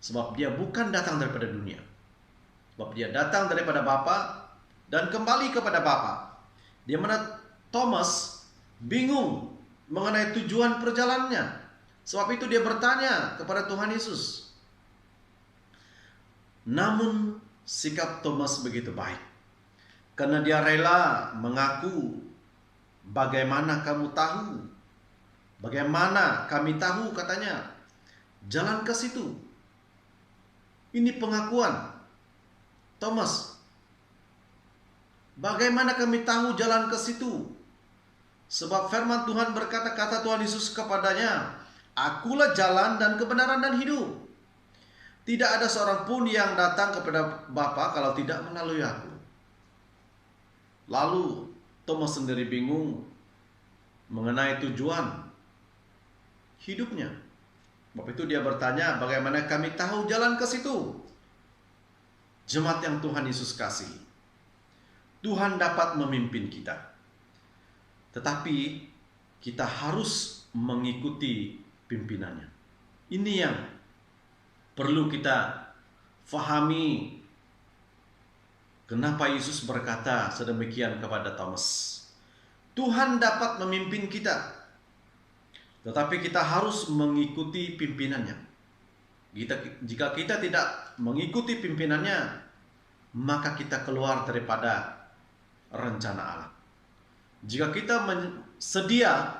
Sebab Dia bukan datang daripada dunia. Sebab Dia datang daripada Bapa dan kembali kepada Bapa. Di mana Thomas bingung mengenai tujuan perjalanannya. Sebab itu dia bertanya kepada Tuhan Yesus. Namun sikap Thomas begitu baik. Karena dia rela mengaku, "Bagaimana kamu tahu? Bagaimana kami tahu?" katanya. "Jalan ke situ." Ini pengakuan Thomas. Bagaimana kami tahu jalan ke situ? Sebab firman Tuhan berkata, kata Tuhan Yesus kepadanya, "Akulah jalan dan kebenaran dan hidup. Tidak ada seorang pun yang datang kepada Bapa kalau tidak melalui aku." Lalu Thomas sendiri bingung mengenai tujuan hidupnya. Sebab itu dia bertanya, bagaimana kami tahu jalan ke situ? Jemaat yang Tuhan Yesus kasihi, Tuhan dapat memimpin kita, tetapi kita harus mengikuti pimpinannya. Ini yang perlu kita fahami. Kenapa Yesus berkata sedemikian kepada Thomas? Tuhan dapat memimpin kita, tetapi kita harus mengikuti pimpinannya. Jika kita tidak mengikuti pimpinannya, maka kita keluar daripada rencana Allah. Jika kita sedia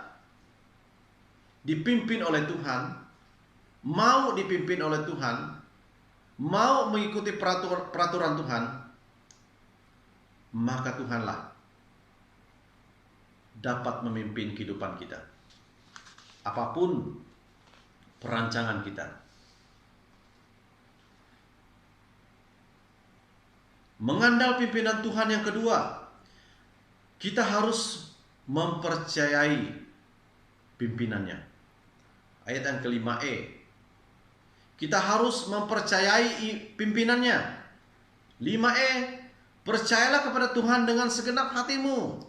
dipimpin oleh Tuhan, mau dipimpin oleh Tuhan, mau mengikuti peraturan Tuhan, maka Tuhanlah dapat memimpin kehidupan kita. Apapun perancangan kita. Mengandal pimpinan Tuhan yang kedua, kita harus mempercayai pimpinannya. Ayat yang ke-5e. Kita harus mempercayai pimpinannya. 5e, percayalah kepada Tuhan dengan segenap hatimu.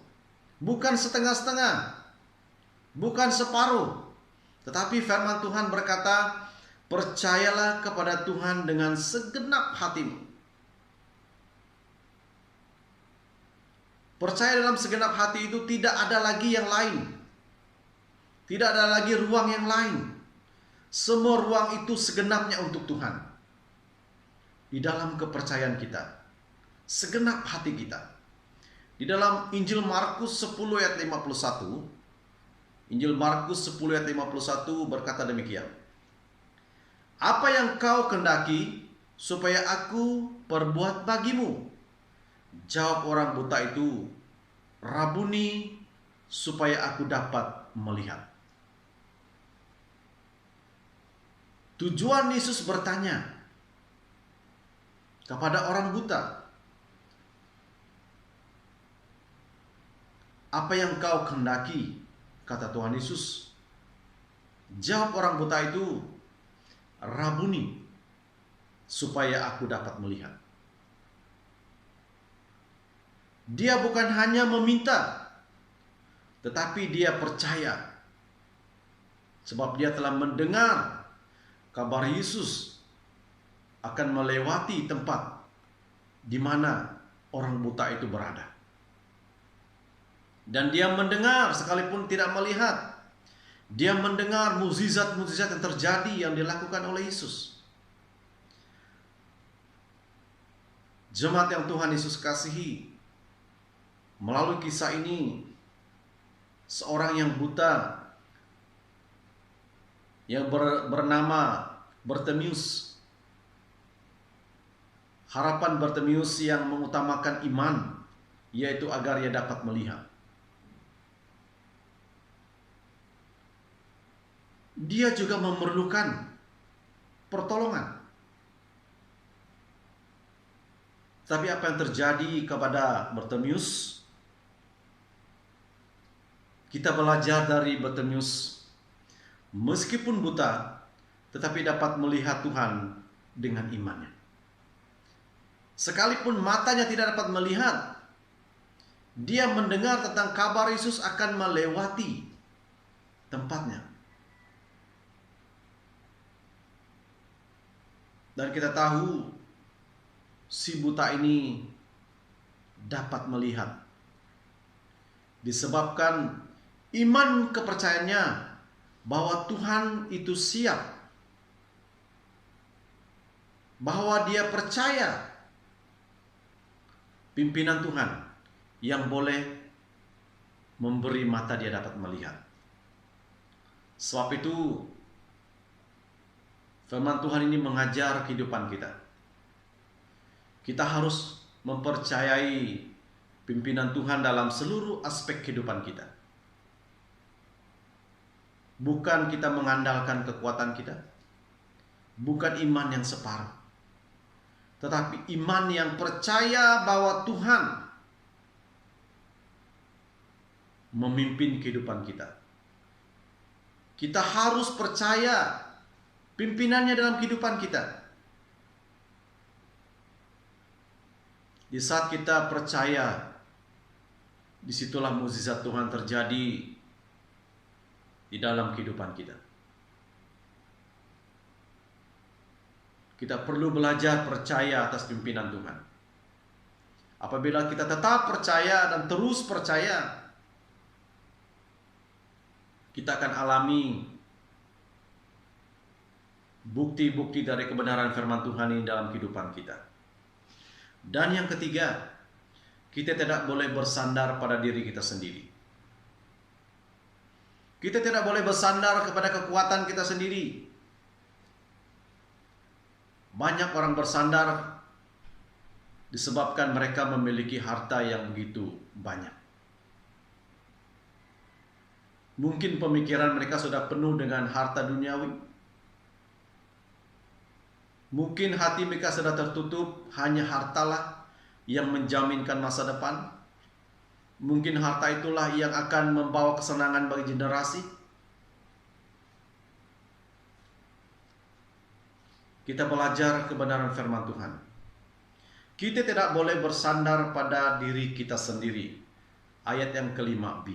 Bukan setengah-setengah, bukan separuh. Tetapi firman Tuhan berkata, percayalah kepada Tuhan dengan segenap hatimu. Percaya dalam segenap hati itu tidak ada lagi yang lain. Tidak ada lagi ruang yang lain. Semua ruang itu segenapnya untuk Tuhan. Di dalam kepercayaan kita, segenap hati kita. Di dalam Injil Markus 10 ayat 51, Injil Markus 10 ayat 51 berkata demikian. Apa yang kau kendaki supaya aku perbuat bagimu? Jawab orang buta itu, Rabuni, supaya aku dapat melihat. Tujuan Yesus bertanya kepada orang buta, apa yang kau kehendaki? Kata Tuhan Yesus. Jawab orang buta itu, Rabuni, supaya aku dapat melihat. Dia bukan hanya meminta, tetapi dia percaya. Sebab dia telah mendengar kabar Yesus akan melewati tempat di mana orang buta itu berada. Dan dia mendengar sekalipun tidak melihat. Dia mendengar mukjizat-mukjizat yang terjadi yang dilakukan oleh Yesus. Jemaat yang Tuhan Yesus kasihi, melalui kisah ini, seorang yang buta yang bernama Bartimius, harapan Bartimius yang mengutamakan iman, yaitu agar ia dapat melihat. Dia juga memerlukan pertolongan. Tapi apa yang terjadi kepada Bartimius? Kita belajar dari Bartimius, meskipun buta, tetapi dapat melihat Tuhan dengan imannya. Sekalipun matanya tidak dapat melihat, dia mendengar tentang kabar Yesus akan melewati tempatnya. Dan kita tahu si buta ini dapat melihat disebabkan iman kepercayaannya bahwa Tuhan itu siap, bahwa dia percaya pimpinan Tuhan yang boleh memberi mata dia dapat melihat. Sebab itu firman Tuhan ini mengajar kehidupan kita. Kita harus mempercayai pimpinan Tuhan dalam seluruh aspek kehidupan kita. Bukan kita mengandalkan kekuatan kita, bukan iman yang separuh, tetapi iman yang percaya bahwa Tuhan memimpin kehidupan kita. Kita harus percaya pimpinannya dalam kehidupan kita. Di saat kita percaya, disitulah mukjizat Tuhan terjadi di dalam kehidupan kita. Kita perlu belajar percaya atas pimpinan Tuhan. Apabila kita tetap percaya dan terus percaya, kita akan alami bukti-bukti dari kebenaran firman Tuhan ini dalam kehidupan kita. Dan yang ketiga, kita tidak boleh bersandar pada diri kita sendiri. Kita tidak boleh bersandar kepada kekuatan kita sendiri. Banyak orang bersandar disebabkan mereka memiliki harta yang begitu banyak. Mungkin pemikiran mereka sudah penuh dengan harta duniawi. Mungkin hati mereka sudah tertutup, hanya hartalah yang menjaminkan masa depan. Mungkin harta itulah yang akan membawa kesenangan bagi generasi. Kita belajar kebenaran firman Tuhan. Kita tidak boleh bersandar pada diri kita sendiri. Ayat yang ke-5b.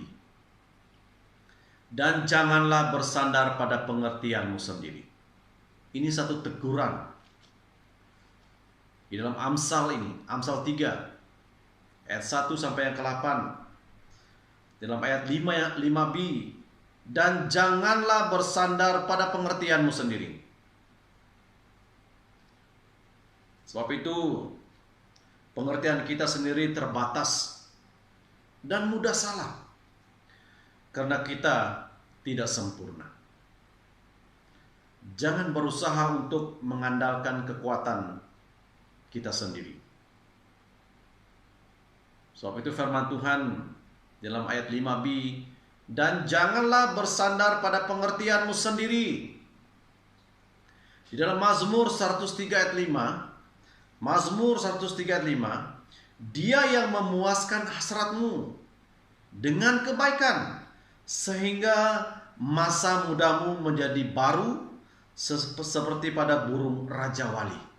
Dan janganlah bersandar pada pengertianmu sendiri. Ini satu teguran. Di dalam Amsal ini, Amsal 3, ayat 1 sampai yang ke-8. Dalam ayat 5b. Dan janganlah bersandar pada pengertianmu sendiri. Sebab itu, pengertian kita sendiri terbatas dan mudah salah. Karena kita tidak sempurna. Jangan berusaha untuk mengandalkan kekuatan kita sendiri. Sebab itu firman Tuhan dalam ayat 5b, dan janganlah bersandar pada pengertianmu sendiri. Di dalam Mazmur 103 ayat 5, Mazmur 103 ayat 5, Dia yang memuaskan hasratmu dengan kebaikan, sehingga masa mudamu menjadi baru seperti pada burung Raja Wali.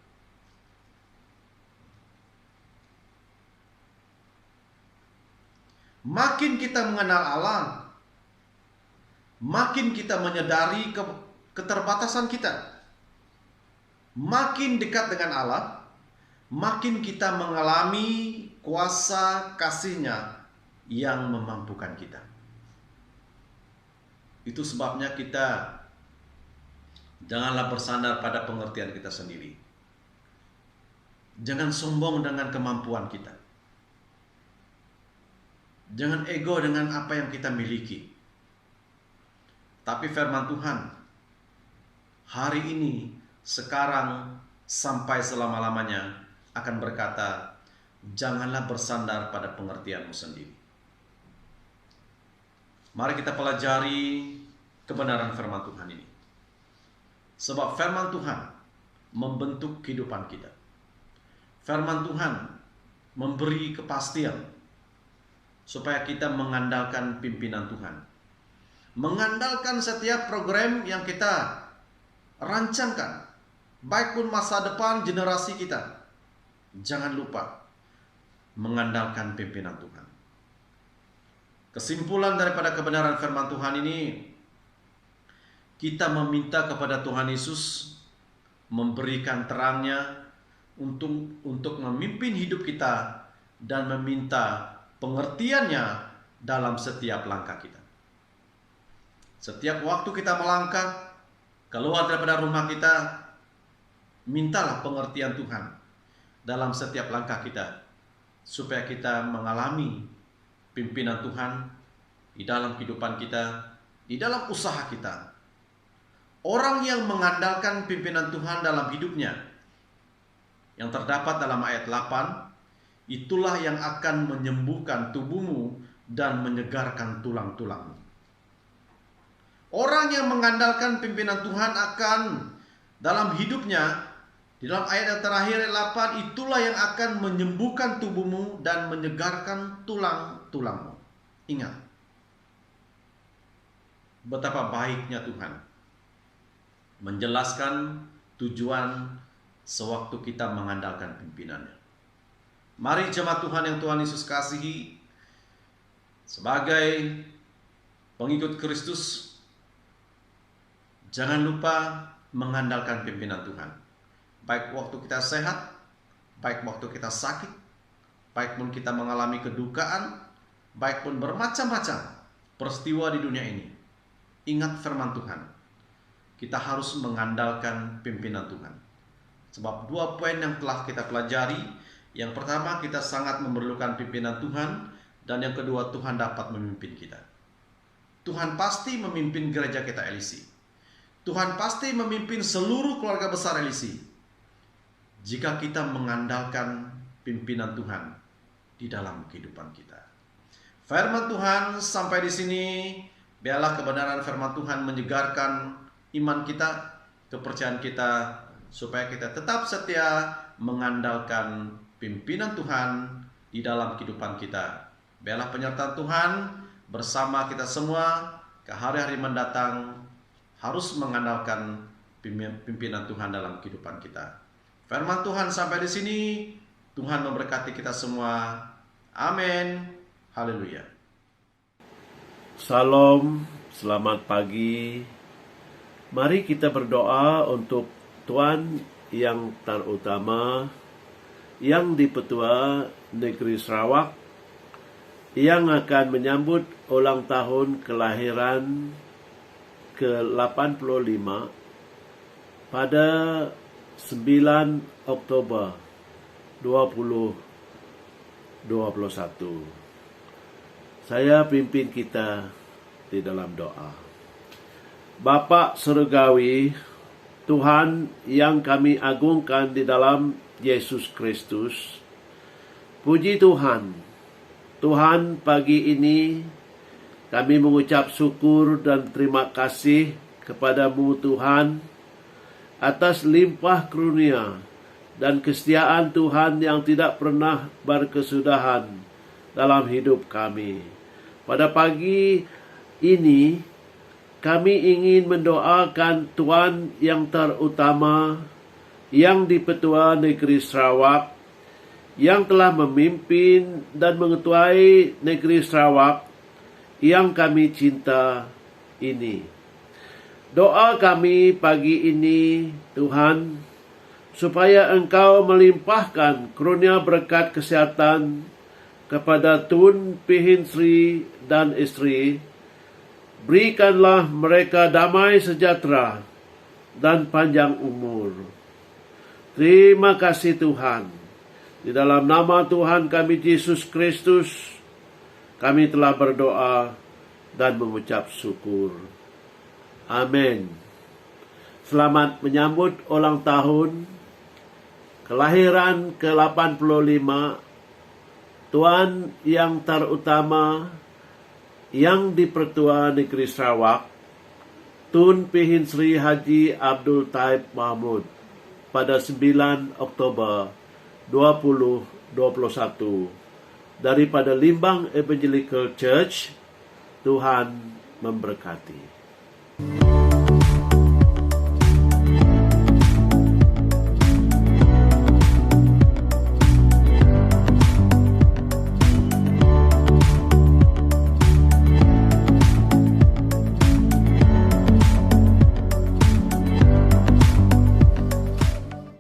Makin kita mengenal Allah, makin kita menyadari keterbatasan kita. Makin dekat dengan Allah, makin kita mengalami kuasa kasih-Nya yang memampukan kita. Itu sebabnya kita janganlah bersandar pada pengertian kita sendiri. Jangan sombong dengan kemampuan kita. Jangan ego dengan apa yang kita miliki. Tapi firman Tuhan, hari ini, sekarang, sampai selama-lamanya akan berkata, janganlah bersandar pada pengertianmu sendiri. Mari kita pelajari kebenaran firman Tuhan ini. Sebab firman Tuhan membentuk kehidupan kita. Firman Tuhan memberi kepastian supaya kita mengandalkan pimpinan Tuhan. Mengandalkan setiap program yang kita rancangkan, baik pun masa depan generasi kita. Jangan lupa mengandalkan pimpinan Tuhan. Kesimpulan daripada kebenaran firman Tuhan ini, kita meminta kepada Tuhan Yesus memberikan terangnya untuk memimpin hidup kita dan meminta pengertiannya dalam setiap langkah kita. Setiap waktu kita melangkah keluar daripada rumah kita, mintalah pengertian Tuhan dalam setiap langkah kita, supaya kita mengalami pimpinan Tuhan di dalam kehidupan kita, di dalam usaha kita. Orang yang mengandalkan pimpinan Tuhan dalam hidupnya, yang terdapat dalam ayat 8, itulah yang akan menyembuhkan tubuhmu dan menyegarkan tulang-tulangmu. Orang yang mengandalkan pimpinan Tuhan akan dalam hidupnya, di dalam ayat yang terakhir ayat 8, itulah yang akan menyembuhkan tubuhmu dan menyegarkan tulang-tulangmu. Ingat, betapa baiknya Tuhan menjelaskan tujuan sewaktu kita mengandalkan pimpinannya. Mari jemaat Tuhan yang Tuhan Yesus kasihi, sebagai pengikut Kristus, jangan lupa mengandalkan pimpinan Tuhan. Baik waktu kita sehat, baik waktu kita sakit, baik pun kita mengalami kedukaan, baik pun bermacam-macam peristiwa di dunia ini. Ingat firman Tuhan. Kita harus mengandalkan pimpinan Tuhan. Sebab 2 poin yang telah kita pelajari. Yang pertama, kita sangat memerlukan pimpinan Tuhan. Dan yang kedua, Tuhan dapat memimpin kita. Tuhan pasti memimpin gereja kita LC. Tuhan pasti memimpin seluruh keluarga besar LC. Jika kita mengandalkan pimpinan Tuhan di dalam kehidupan kita. Firman Tuhan sampai di sini. Biarlah kebenaran firman Tuhan menyegarkan iman kita, kepercayaan kita, supaya kita tetap setia mengandalkan pimpinan Tuhan di dalam kehidupan kita. Biarlah penyertaan Tuhan bersama kita semua ke hari-hari mendatang, harus mengandalkan pimpinan Tuhan dalam kehidupan kita. Firman Tuhan sampai di sini. Tuhan memberkati kita semua. Amin. Haleluya. Salam, selamat pagi. Mari kita berdoa untuk Tuan yang terutama yang di Petua Negeri Sarawak yang akan menyambut ulang tahun kelahiran ke-85 pada 9 Oktober 2021. Saya pimpin kita di dalam doa. Bapa Surgawi, Tuhan yang kami agungkan di dalam Yesus Kristus, puji Tuhan. Tuhan, pagi ini kami mengucap syukur dan terima kasih kepada-Mu Tuhan atas limpah karunia dan kesetiaan Tuhan yang tidak pernah berkesudahan dalam hidup kami. Pada pagi ini kami ingin mendoakan Tuan yang terutama yang di Petua Negeri Sarawak, yang telah memimpin dan mengetuai Negeri Sarawak yang kami cinta ini. Doa kami pagi ini, Tuhan, supaya Engkau melimpahkan karunia berkat kesehatan kepada Tun Pihin Sri dan istri. Berikanlah mereka damai sejahtera dan panjang umur. Terima kasih Tuhan. Di dalam nama Tuhan kami Yesus Kristus, kami telah berdoa dan mengucap syukur. Amin. Selamat menyambut ulang tahun kelahiran ke-85 Tuan yang terutama yang di Petua Negeri Sarawak, Tun Pihin Sri Haji Abdul Taib Mahmud pada 9 Oktober 2021 daripada Limbang Evangelical Church. Tuhan memberkati.